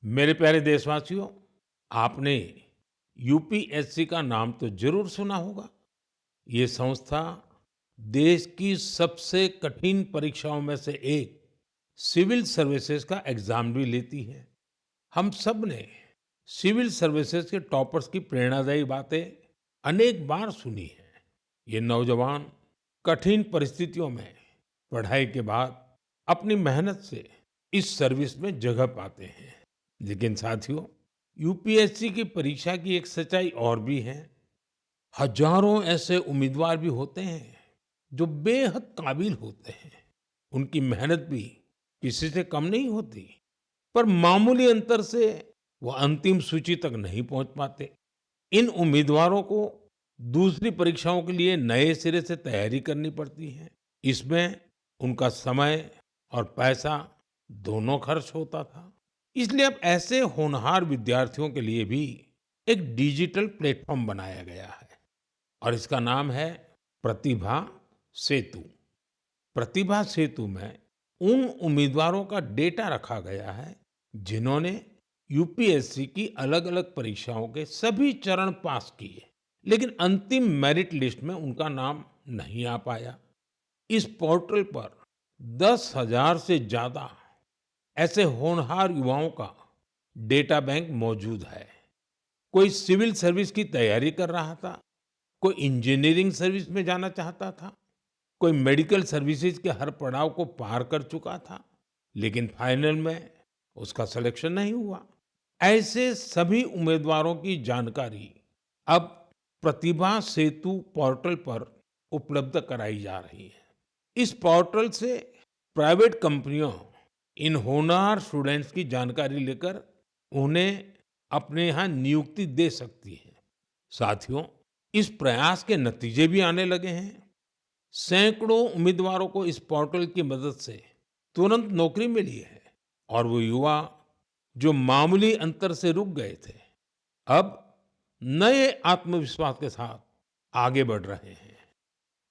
मेरे प्यारे देशवासियों, आपने यूपीएससी का नाम तो जरूर सुना होगा। ये संस्था देश की सबसे कठिन परीक्षाओं में से एक सिविल सर्विसेज का एग्जाम भी लेती है। हम सब ने सिविल सर्विसेज के टॉपर्स की प्रेरणादायी बातें अनेक बार सुनी है। ये नौजवान कठिन परिस्थितियों में पढ़ाई के बाद अपनी मेहनत से इस सर्विस में जगह पाते हैं। लेकिन साथियों, यूपीएससी की परीक्षा की एक सच्चाई और भी है। हजारों ऐसे उम्मीदवार भी होते हैं जो बेहद काबिल होते हैं। उनकी मेहनत भी किसी से कम नहीं होती, पर मामूली अंतर से वो अंतिम सूची तक नहीं पहुंच पाते। इन उम्मीदवारों को दूसरी परीक्षाओं के लिए नए सिरे से तैयारी करनी पड़ती है। इसमें उनका समय और पैसा दोनों खर्च होता था। इसलिए अब ऐसे होनहार विद्यार्थियों के लिए भी एक डिजिटल प्लेटफॉर्म बनाया गया है और इसका नाम है प्रतिभा सेतु। प्रतिभा सेतु में उन उम्मीदवारों का डेटा रखा गया है जिन्होंने यूपीएससी की अलग-अलग परीक्षाओं के सभी चरण पास किए, लेकिन अंतिम मेरिट लिस्ट में उनका नाम नहीं आ पाया। इस पोर्टल पर 10,000 से ज्यादा ऐसे होनहार युवाओं का डेटा बैंक मौजूद है। कोई सिविल सर्विस की तैयारी कर रहा था, कोई इंजीनियरिंग सर्विस में जाना चाहता था, कोई मेडिकल सर्विसेज के हर पड़ाव को पार कर चुका था, लेकिन फाइनल में उसका सिलेक्शन नहीं हुआ। ऐसे सभी उम्मीदवारों की जानकारी अब प्रतिभा सेतु पोर्टल पर उपलब्ध कराई जा रही है। इस पोर्टल से प्राइवेट कंपनियों इन होनहार स्टूडेंट्स की जानकारी लेकर उन्हें अपने यहाँ नियुक्ति दे सकती है। साथियों, इस प्रयास के नतीजे भी आने लगे हैं। सैकड़ों उम्मीदवारों को इस पोर्टल की मदद से तुरंत नौकरी मिली है और वो युवा जो मामूली अंतर से रुक गए थे, अब नए आत्मविश्वास के साथ आगे बढ़ रहे हैं।